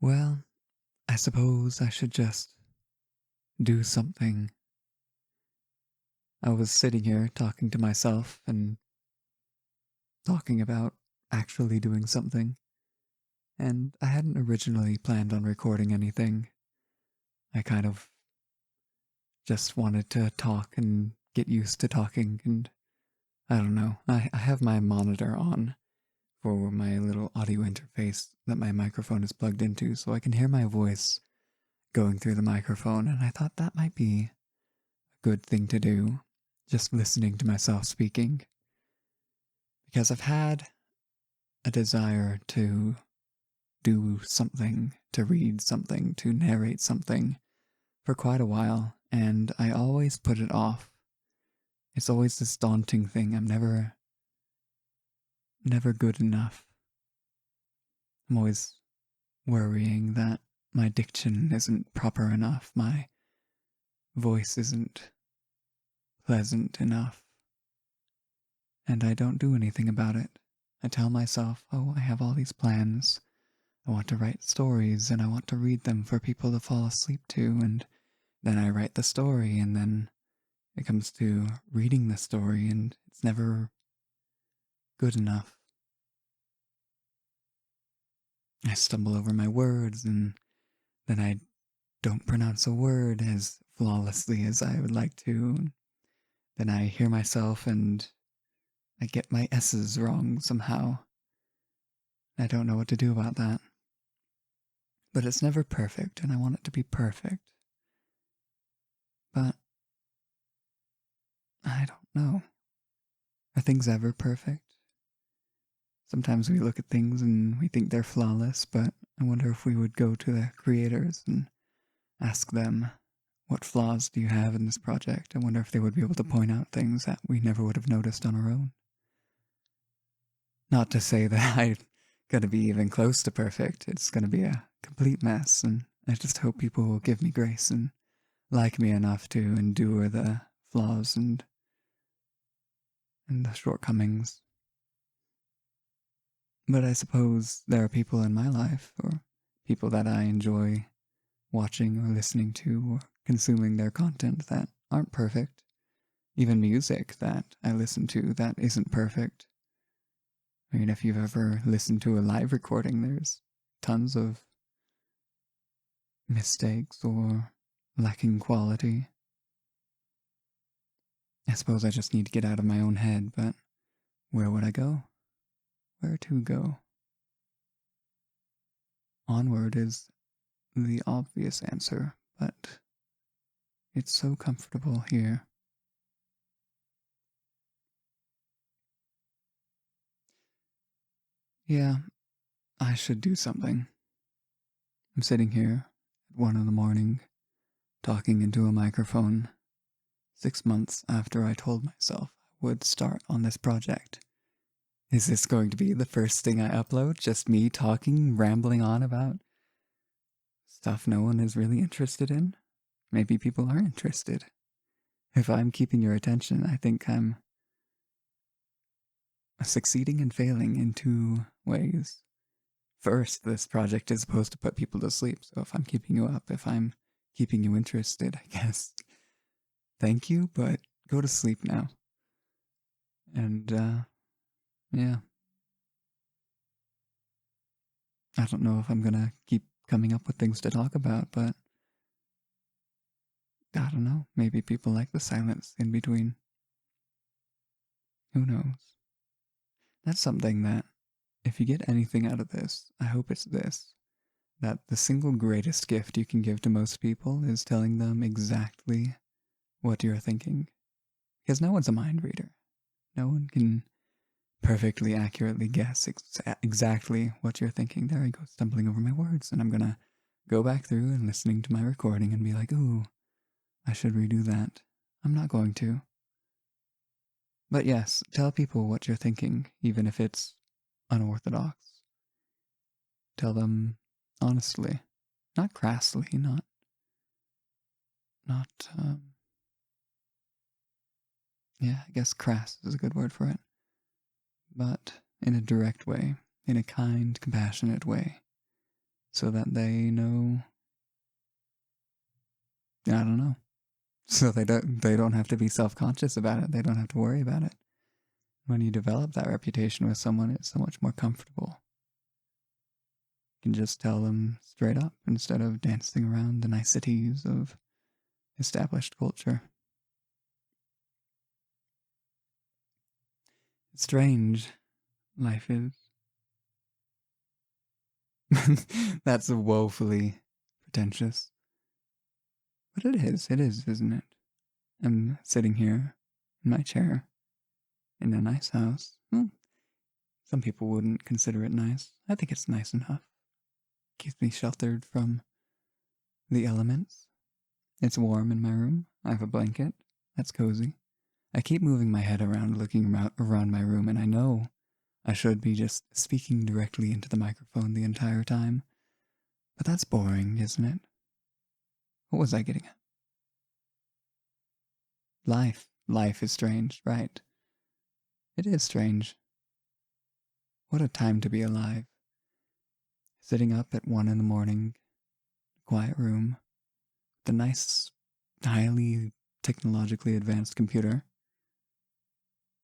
Well, I suppose I should just do something. I was sitting here talking to myself and talking about actually doing something, and I hadn't originally planned on recording anything. I kind of just wanted to talk and get used to talking, and I don't know. I have my monitor on for my little audio interface that my microphone is plugged into, so I can hear my voice going through the microphone, and I thought that might be a good thing to do, just listening to myself speaking, because I've had a desire to do something, to read something, to narrate something for quite a while, and I always put it off. It's always this daunting thing. I'm never good enough. I'm always worrying that my diction isn't proper enough, my voice isn't pleasant enough, and I don't do anything about it. I tell myself, oh, I have all these plans. I want to write stories and I want to read them for people to fall asleep to, and then I write the story, and then it comes to reading the story, and it's never good enough. I stumble over my words, and then I don't pronounce a word as flawlessly as I would like to. Then I hear myself and I get my S's wrong somehow. I don't know what to do about that. But it's never perfect, and I want it to be perfect. But I don't know. Are things ever perfect? Sometimes we look at things and we think they're flawless, but I wonder if we would go to the creators and ask them, what flaws do you have in this project? I wonder if they would be able to point out things that we never would have noticed on our own. Not to say that I'm going to be even close to perfect. It's going to be a complete mess, and I just hope people will give me grace and like me enough to endure the flaws and the shortcomings. But I suppose there are people in my life, or people that I enjoy watching or listening to or consuming their content that aren't perfect. Even music that I listen to that isn't perfect. I mean, if you've ever listened to a live recording, there's tons of mistakes or lacking quality. I suppose I just need to get out of my own head, but where would I go? Where to go? Onward is the obvious answer, but it's so comfortable here. Yeah, I should do something. I'm sitting here at 1 in the morning, talking into a microphone, 6 months after I told myself I would start on this project. Is this going to be the first thing I upload? Just me talking, rambling on about stuff no one is really interested in? Maybe people are interested. If I'm keeping your attention, I think I'm succeeding and failing in two ways. First, this project is supposed to put people to sleep, so if I'm keeping you up, if I'm keeping you interested, I guess, thank you, but go to sleep now. And, yeah. I don't know if I'm gonna keep coming up with things to talk about, but I don't know. Maybe people like the silence in between. Who knows? That's something that, if you get anything out of this, I hope it's this. That the single greatest gift you can give to most people is telling them exactly what you're thinking. Because no one's a mind reader. No one can perfectly accurately guess exactly what you're thinking. There I go, stumbling over my words, and I'm gonna go back through and listening to my recording and be like, ooh, I should redo that. I'm not going to. But yes, tell people what you're thinking, even if it's unorthodox. Tell them honestly, not crassly, not, yeah, I guess crass is a good word for it, but in a direct way, in a kind, compassionate way. so that they know, I don't know, so they don't have to be self-conscious about it. They don't have to worry about it. When you develop that reputation with someone, it's so much more comfortable. You can just tell them straight up instead of dancing around the niceties of established culture. It's strange, life is. That's woefully pretentious. But it is, isn't it? I'm sitting here in my chair in a nice house. Well, some people wouldn't consider it nice. I think it's nice enough. Keeps me sheltered from the elements. It's warm in my room. I have a blanket. That's cozy. I keep moving my head around, looking around my room, and I know I should be just speaking directly into the microphone the entire time. But that's boring, isn't it? What was I getting at? Life. Life is strange, right? It is strange. What a time to be alive. Sitting up at 1 in the morning, quiet room, the nice, highly technologically advanced computer.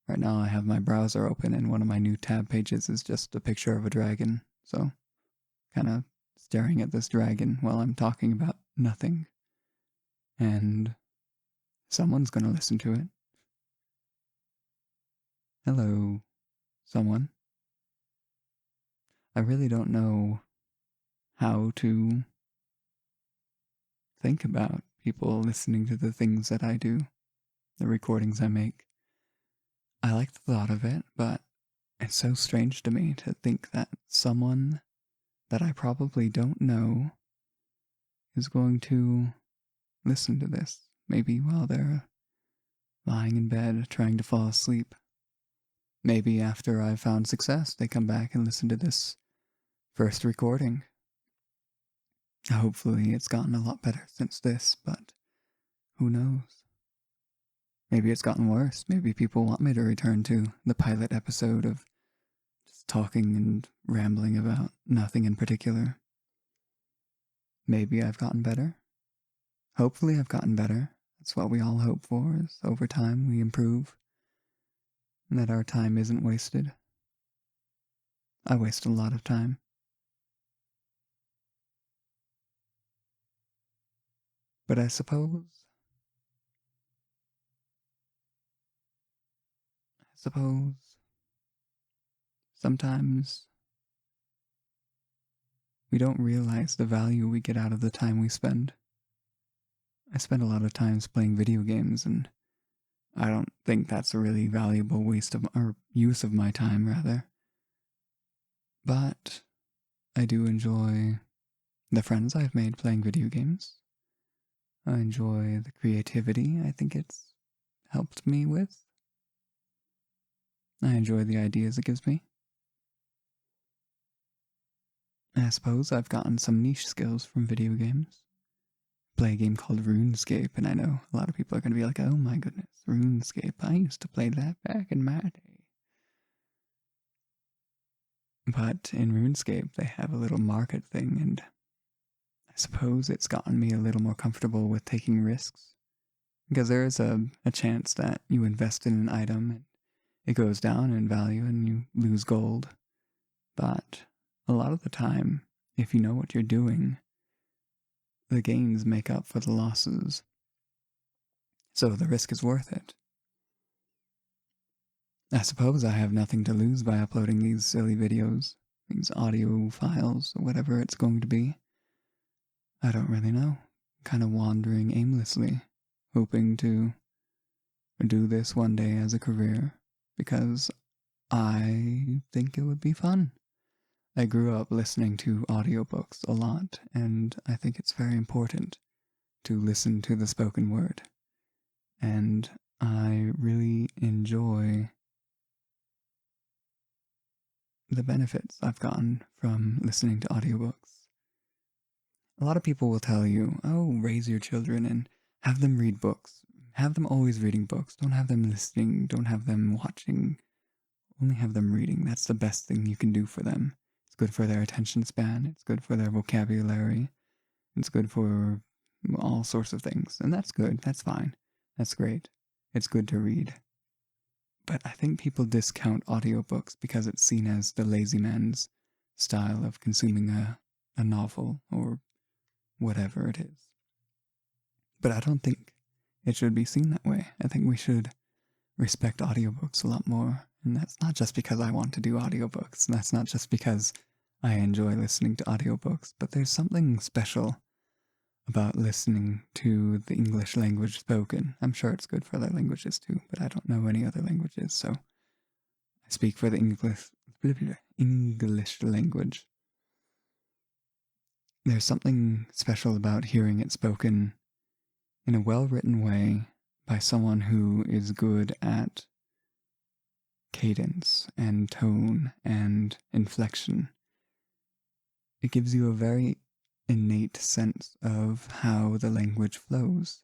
Right now I have my browser open and one of my new tab pages is just a picture of a dragon, so kind of staring at this dragon while I'm talking about nothing. And someone's gonna listen to it. Hello, someone. I really don't know how to think about people listening to the things that I do, the recordings I make. I like the thought of it, but it's so strange to me to think that someone that I probably don't know is going to listen to this, maybe while they're lying in bed trying to fall asleep. Maybe after I've found success, they come back and listen to this first recording. Hopefully it's gotten a lot better since this, but who knows? Maybe it's gotten worse. Maybe people want me to return to the pilot episode of just talking and rambling about nothing in particular. Maybe I've gotten better. Hopefully I've gotten better. That's what we all hope for, is over time we improve. And that our time isn't wasted. I waste a lot of time. But I suppose sometimes we don't realize the value we get out of the time we spend. I spend a lot of times playing video games, and I don't think that's a really valuable waste of, or use of my time, rather. But I do enjoy the friends I've made playing video games. I enjoy the creativity I think it's helped me with. I enjoy the ideas it gives me. I suppose I've gotten some niche skills from video games. Play a game called RuneScape, and I know a lot of people are going to be like, oh my goodness, RuneScape, I used to play that back in my day. But in RuneScape, they have a little market thing, and I suppose it's gotten me a little more comfortable with taking risks. Because there is a chance that you invest in an item, and it goes down in value, and you lose gold. But a lot of the time, if you know what you're doing, the gains make up for the losses. So the risk is worth it. I suppose I have nothing to lose by uploading these silly videos, these audio files, or whatever it's going to be. I don't really know. Kind of wandering aimlessly, hoping to do this one day as a career, because I think it would be fun. I grew up listening to audiobooks a lot, and I think it's very important to listen to the spoken word. And I really enjoy the benefits I've gotten from listening to audiobooks. A lot of people will tell you, oh, raise your children and have them read books. Have them always reading books. Don't have them listening. Don't have them watching. Only have them reading. That's the best thing you can do for them. It's good for their attention span. It's good for their vocabulary. It's good for all sorts of things. And that's good. That's fine. That's great. It's good to read. But I think people discount audiobooks because it's seen as the lazy man's style of consuming a novel or whatever it is. But I don't think it should be seen that way. I think we should respect audiobooks a lot more. And that's not just because I want to do audiobooks. And that's not just because I enjoy listening to audiobooks. But there's something special about listening to the English language spoken. I'm sure it's good for other languages too, but I don't know any other languages, so I speak for the English language. There's something special about hearing it spoken in a well-written way by someone who is good at cadence and tone and inflection. It gives you a very innate sense of how the language flows.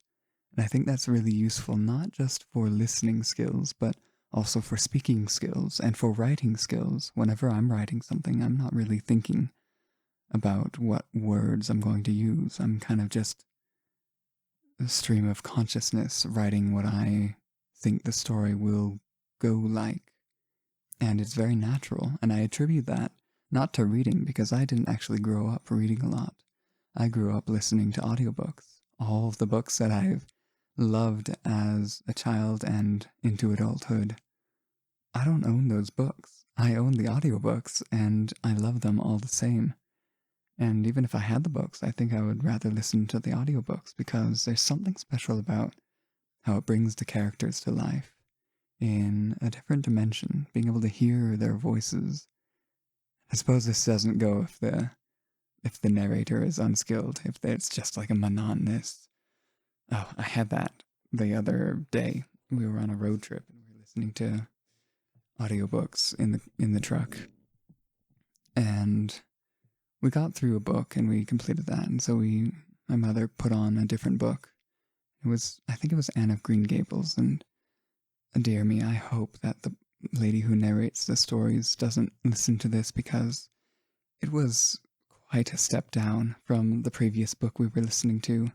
And I think that's really useful, not just for listening skills, but also for speaking skills and for writing skills. Whenever I'm writing something, I'm not really thinking about what words I'm going to use. I'm kind of just a stream of consciousness writing what I think the story will go like. And it's very natural, and I attribute that not to reading, because I didn't actually grow up reading a lot. I grew up listening to audiobooks. All of the books that I've loved as a child and into adulthood, I don't own those books. I own the audiobooks, and I love them all the same. And even if I had the books, I think I would rather listen to the audiobooks, because there's something special about how it brings the characters to life in a different dimension, being able to hear their voices. I suppose this doesn't go if the narrator is unskilled, if it's just like a monotonous. Oh, I had that the other day. We were on a road trip and we were listening to audiobooks in the truck. And we got through a book and we completed that. And so my mother put on a different book. I think it was Anne of Green Gables. And dear me, I hope that the lady who narrates the stories doesn't listen to this, because it was quite a step down from the previous book we were listening to.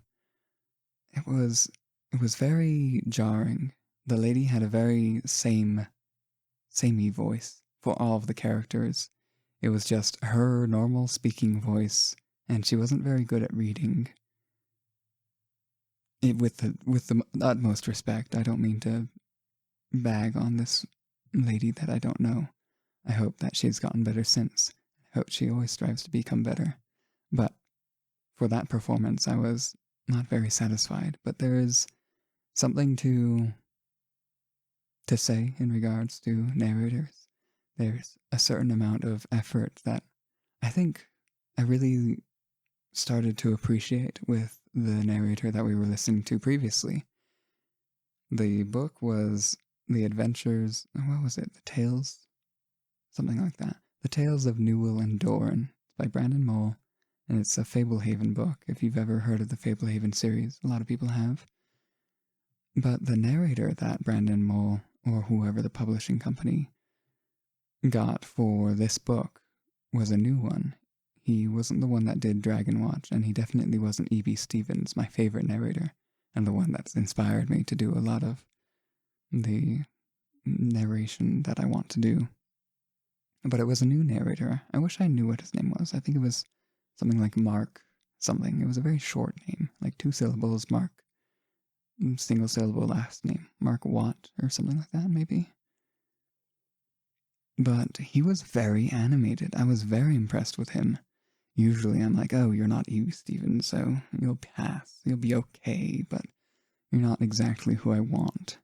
It was very jarring. The lady had a very samey voice for all of the characters. It was just her normal speaking voice, and she wasn't very good at reading. With the utmost respect, I don't mean to bag on this lady that I don't know. I hope that she's gotten better since. I hope she always strives to become better. But for that performance, I was not very satisfied. But there is something to say in regards to narrators. There's a certain amount of effort that I think I really started to appreciate with the narrator that we were listening to previously. The book was The Adventures, what was it? The Tales? Something like that. The Tales of Newell and Doran by Brandon Mull, and it's a Fablehaven book. If you've ever heard of the Fablehaven series, a lot of people have. But the narrator that Brandon Mull, or whoever the publishing company, got for this book was a new one. He wasn't the one that did Dragon Watch, and he definitely wasn't E.B. Stevens, my favorite narrator, and the one that's inspired me to do a lot of the narration that I want to do. But it was a new narrator. I wish I knew what his name was. I think it was something like Mark something. It was a very short name, like 2 syllables, Mark, single syllable last name, Mark Watt or something like that, maybe. But he was very animated. I was very impressed with him. Usually I'm like, oh, you're not E.B. Stevens, so you'll pass. You'll be okay, but you're not exactly who I want.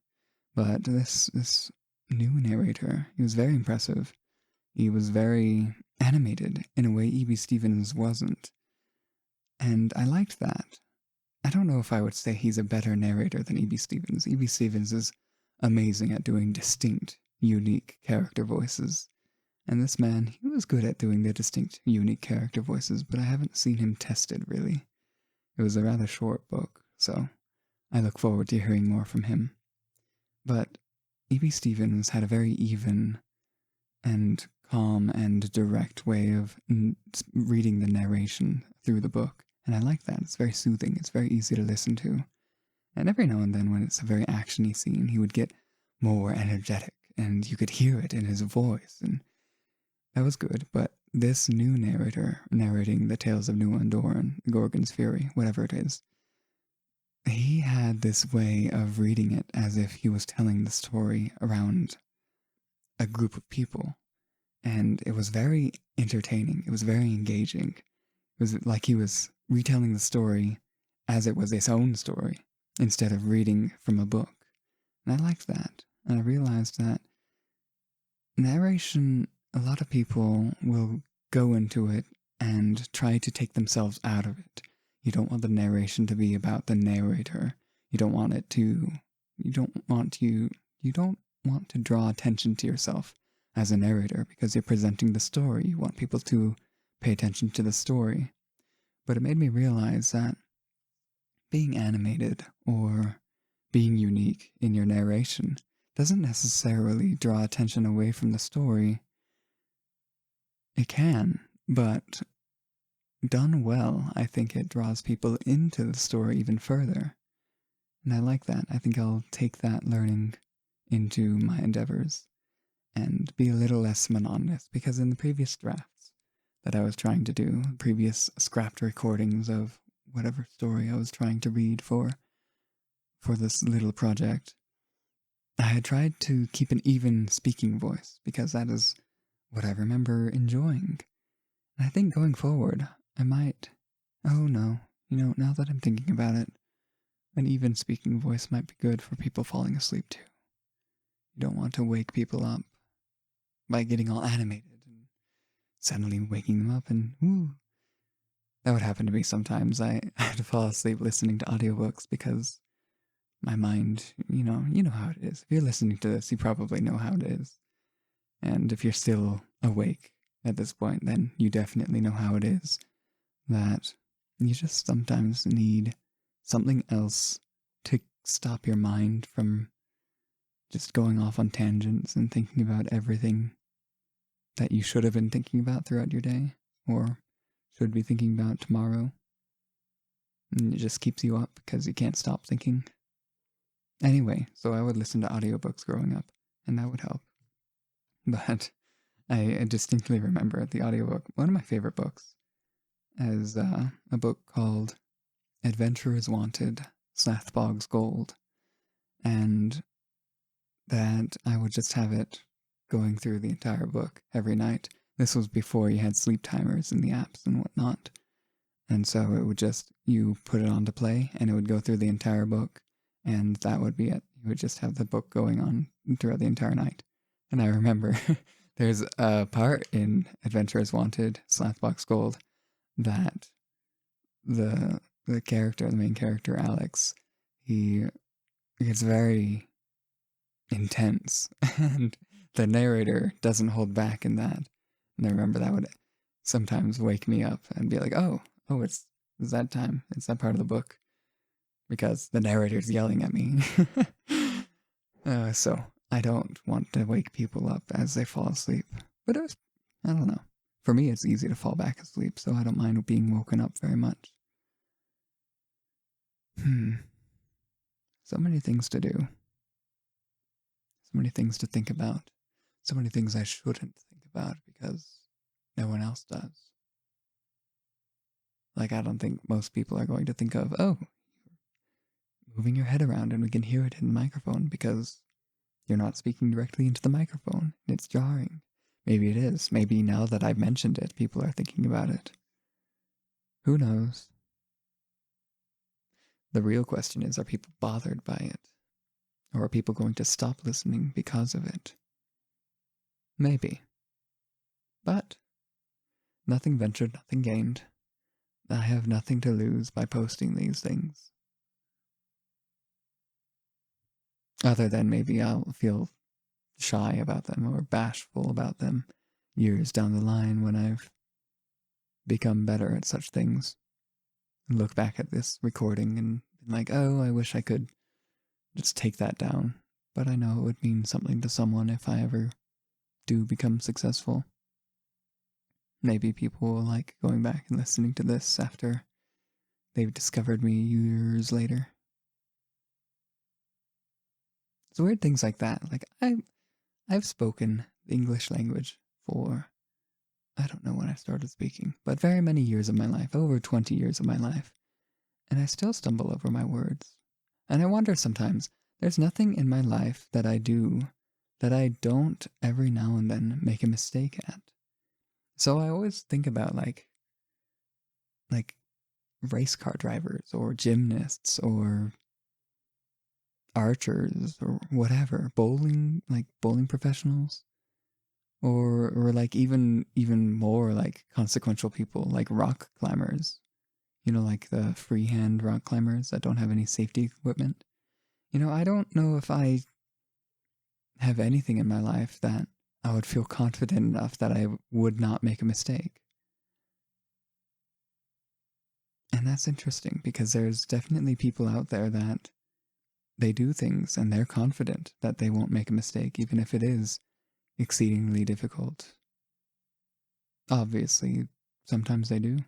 But this new narrator, he was very impressive. He was very animated in a way E.B. Stevens wasn't. And I liked that. I don't know if I would say he's a better narrator than E.B. Stevens. E.B. Stevens is amazing at doing distinct, unique character voices. And this man, he was good at doing the distinct, unique character voices, but I haven't seen him tested, really. It was a rather short book, so I look forward to hearing more from him. But E.B. Stevens had a very even and calm and direct way of reading the narration through the book. And I like that. It's very soothing. It's very easy to listen to. And every now and then when it's a very actiony scene, he would get more energetic and you could hear it in his voice. And that was good. But this new narrator narrating the tales of Nua and Doran, Gorgon's Fury, whatever it is, he had this way of reading it as if he was telling the story around a group of people. And it was very entertaining. It was very engaging. It was like he was retelling the story as it was its own story instead of reading from a book. And I liked that. And I realized that narration, a lot of people will go into it and try to take themselves out of it. You don't want the narration to be about the narrator. You don't want to draw attention to yourself as a narrator because you're presenting the story. You want people to pay attention to the story. But it made me realize that being animated or being unique in your narration doesn't necessarily draw attention away from the story. It can, but done well, I think it draws people into the story even further. And I like that. I think I'll take that learning into my endeavors and be a little less monotonous, because in the previous drafts that I was trying to do, previous scrapped recordings of whatever story I was trying to read for this little project, I had tried to keep an even speaking voice because that is what I remember enjoying. And I think going forward, I might, now that I'm thinking about it, an even speaking voice might be good for people falling asleep too. You don't want to wake people up by getting all animated and suddenly waking them up and woo. That would happen to me sometimes. I had to fall asleep listening to audiobooks because my mind, you know how it is. If you're listening to this, you probably know how it is. And if you're still awake at this point, then you definitely know how it is. That you just sometimes need something else to stop your mind from just going off on tangents and thinking about everything that you should have been thinking about throughout your day, or should be thinking about tomorrow. And it just keeps you up because you can't stop thinking. Anyway, so I would listen to audiobooks growing up, and that would help. But I distinctly remember the audiobook, one of my favorite books, as a book called Adventurers Wanted, Slathbog's Gold. And that I would just have it going through the entire book every night. This was before you had sleep timers in the apps and whatnot. And so it would just, you put it on to play and it would go through the entire book, and that would be it. You would just have the book going on throughout the entire night. And I remember there's a part in Adventurers Wanted, Slathbog's Gold, that the main character, Alex, he gets very intense, and the narrator doesn't hold back in that. And I remember that would sometimes wake me up and be like, oh, it's that time. It's that part of the book. Because the narrator's yelling at me. So I don't want to wake people up as they fall asleep. But I don't know. For me, it's easy to fall back asleep, so I don't mind being woken up very much. So many things to do. So many things to think about. So many things I shouldn't think about because no one else does. Like, I don't think most people are going to think of, oh, moving your head around and we can hear it in the microphone because you're not speaking directly into the microphone. It's jarring. Maybe it is. Maybe now that I've mentioned it, people are thinking about it. Who knows? The real question is, are people bothered by it? Or are people going to stop listening because of it? Maybe. But nothing ventured, nothing gained. I have nothing to lose by posting these things. Other than maybe I'll feel shy about them or bashful about them years down the line when I've become better at such things. And look back at this recording and be like, oh, I wish I could just take that down. But I know it would mean something to someone if I ever do become successful. Maybe people will like going back and listening to this after they've discovered me years later. It's weird things like that. Like I've spoken the English language for, I don't know when I started speaking, but very many years of my life, over 20 years of my life, and I still stumble over my words. And I wonder sometimes, there's nothing in my life that I do that I don't every now and then make a mistake at. So I always think about like race car drivers or gymnasts or archers or whatever, bowling professionals, or like even more like consequential people like rock climbers, like the freehand rock climbers that don't have any safety equipment. I don't know if I have anything in my life that I would feel confident enough that I would not make a mistake. And that's interesting because there's definitely people out there that they do things and they're confident that they won't make a mistake, even if it is exceedingly difficult. Obviously, sometimes they do.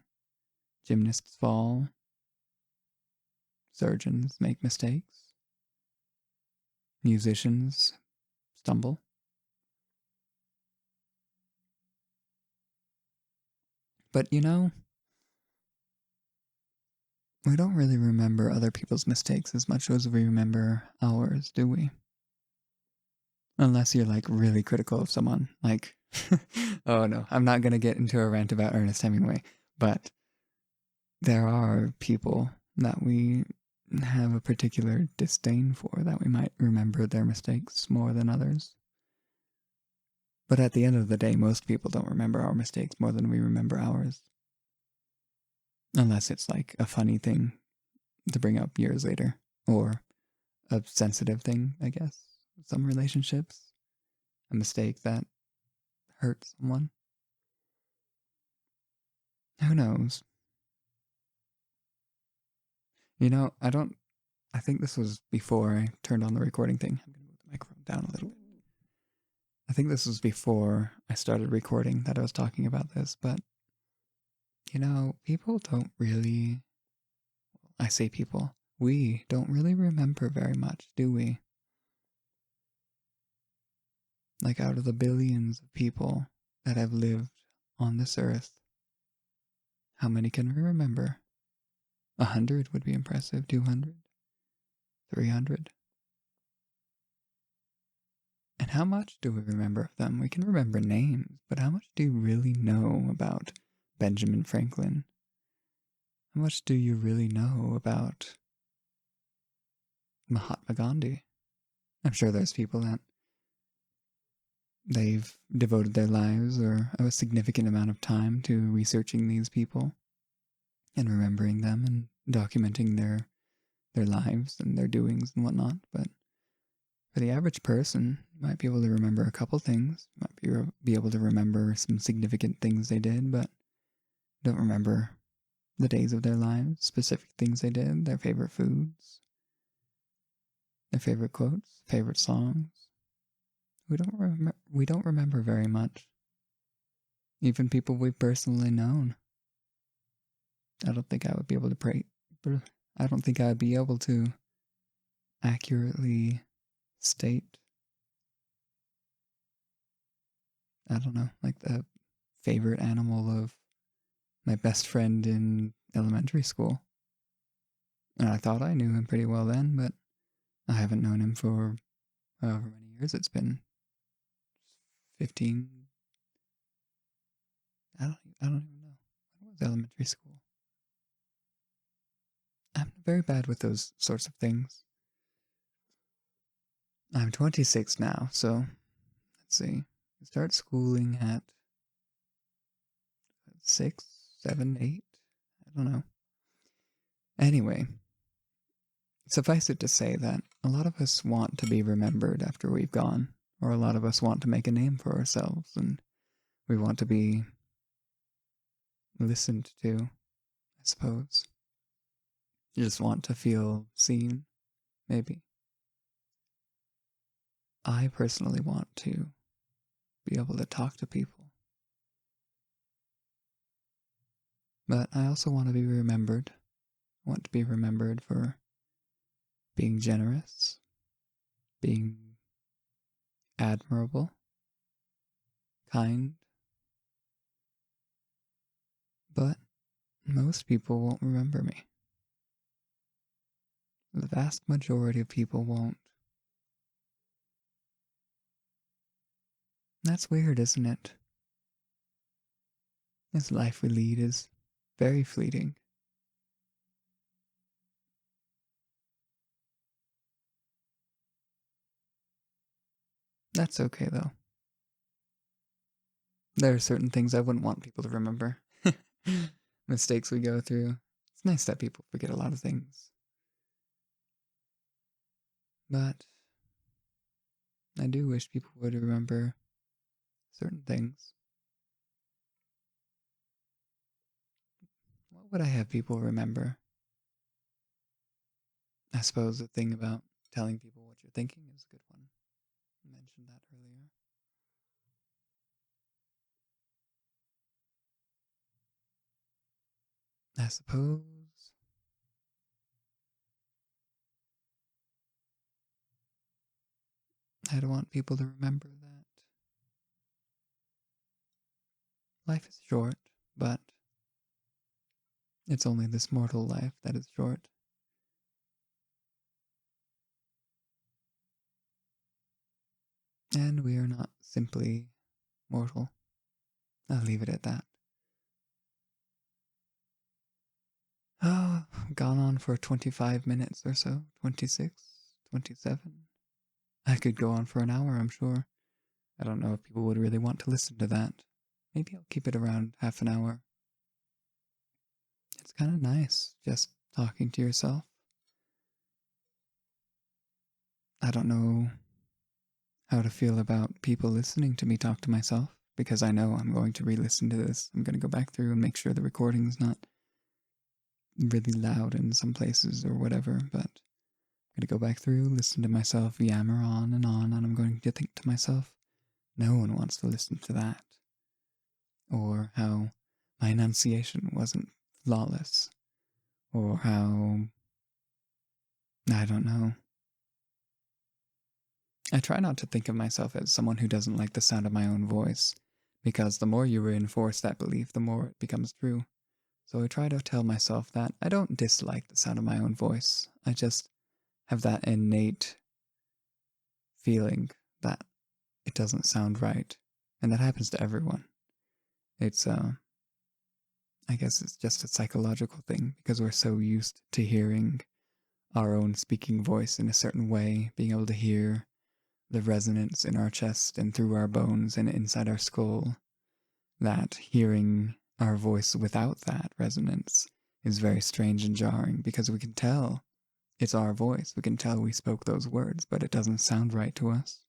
Gymnasts fall, surgeons make mistakes, musicians stumble. But we don't really remember other people's mistakes as much as we remember ours, do we? Unless you're like really critical of someone. Like, oh no, I'm not going to get into a rant about Ernest Hemingway, but there are people that we have a particular disdain for, that we might remember their mistakes more than others. But at the end of the day, most people don't remember our mistakes more than we remember ours. Unless it's like a funny thing to bring up years later, or a sensitive thing, I guess. Some relationships, a mistake that hurt someone. Who knows? I think this was before I turned on the recording thing. I'm going to move the microphone down a little bit. I think this was before I started recording that I was talking about this, but people don't really, I say people, we don't really remember very much, do we? Like out of the billions of people that have lived on this earth, how many can we remember? 100 would be impressive, 200, 300. And how much do we remember of them? We can remember names, but how much do you really know about Benjamin Franklin? How much do you really know about Mahatma Gandhi? I'm sure there's people that they've devoted their lives or a significant amount of time to researching these people and remembering them and documenting their lives and their doings and whatnot. But for the average person, you might be able to remember a couple things. You might be able to remember some significant things they did, but don't remember the days of their lives, specific things they did, their favorite foods, their favorite quotes, favorite songs. We don't remember very much. Even people we've personally known. I don't think I would be able to I don't think I'd be able to accurately state, I don't know, like the favorite animal of my best friend in elementary school. And I thought I knew him pretty well then, but I haven't known him for however many years it's been. 15. I don't even know. When was elementary school? I'm very bad with those sorts of things. I'm 26 now, so let's see. I start schooling at 6, 7, 8. I don't know. Anyway, suffice it to say that a lot of us want to be remembered after we've gone, or a lot of us want to make a name for ourselves, and we want to be listened to, I suppose. You just want to feel seen, maybe. I personally want to be able to talk to people. But I also want to be remembered. I want to be remembered for being generous, being admirable, kind, but most people won't remember me. The vast majority of people won't. That's weird, isn't it? This life we lead is very fleeting. That's okay, though. There are certain things I wouldn't want people to remember. Mistakes we go through. It's nice that people forget a lot of things. But I do wish people would remember certain things. What would I have people remember? I suppose the thing about telling people what you're thinking is a good one. I mentioned that earlier. I suppose I'd want people to remember that life is short, but it's only this mortal life that is short. And we are not simply mortal. I'll leave it at that. Oh, I've gone on for 25 minutes or so. 26, 27. I could go on for an hour, I'm sure. I don't know if people would really want to listen to that. Maybe I'll keep it around half an hour. It's kind of nice just talking to yourself. I don't know how to feel about people listening to me talk to myself, because I know I'm going to re-listen to this. I'm going to go back through and make sure the recording's not really loud in some places or whatever, but I'm going to go back through, listen to myself yammer on, and I'm going to think to myself, no one wants to listen to that. Or how my enunciation wasn't flawless. Or how, I don't know. I try not to think of myself as someone who doesn't like the sound of my own voice, because the more you reinforce that belief, the more it becomes true. So I try to tell myself that I don't dislike the sound of my own voice. I just have that innate feeling that it doesn't sound right. And that happens to everyone. It's, I guess it's just a psychological thing, because we're so used to hearing our own speaking voice in a certain way, being able to hear the resonance in our chest and through our bones and inside our skull, that hearing our voice without that resonance is very strange and jarring, because we can tell it's our voice. We can tell we spoke those words, but it doesn't sound right to us.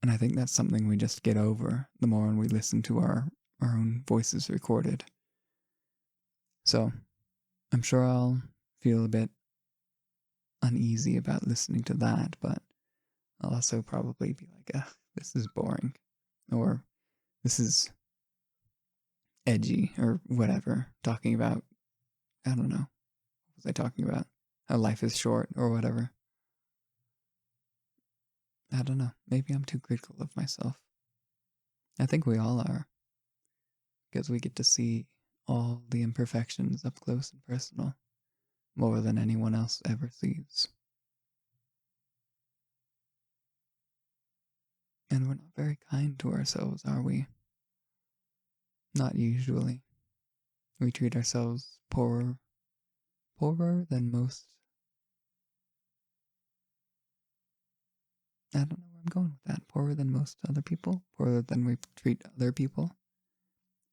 And I think that's something we just get over the more we listen to our own voices recorded. So I'm sure I'll feel a bit uneasy about listening to that, but I'll also probably be like, this is boring, or this is edgy, or whatever, talking about, I don't know, what was I talking about? How life is short, or whatever. I don't know, maybe I'm too critical of myself. I think we all are, because we get to see all the imperfections up close and personal, more than anyone else ever sees. And we're not very kind to ourselves, are we? Not usually. We treat ourselves poorer than most. I don't know where I'm going with that. Poorer than most other people? Poorer than we treat other people?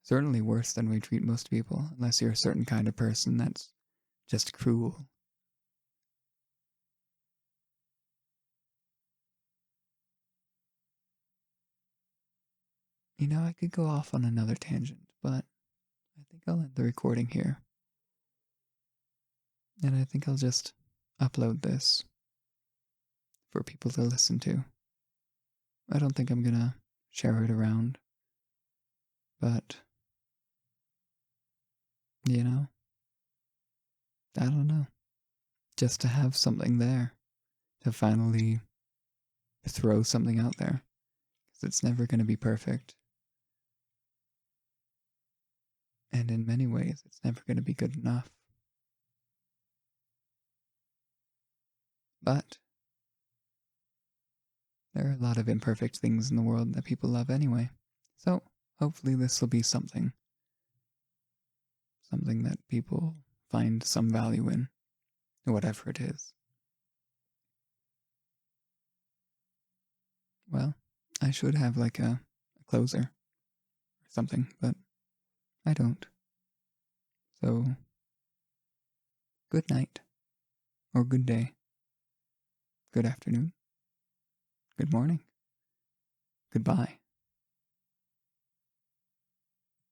Certainly worse than we treat most people, unless you're a certain kind of person that's just cruel. You know, I could go off on another tangent, but I think I'll end the recording here. And I think I'll just upload this for people to listen to. I don't think I'm gonna share it around, but You know, I don't know. Just to have something there, to finally throw something out there. Because it's never going to be perfect. And in many ways, it's never going to be good enough. But there are a lot of imperfect things in the world that people love anyway. So hopefully this will be something that people find some value in, whatever it is. Well, I should have like a closer or something, but I don't. So, good night, or good day, good afternoon, good morning, goodbye.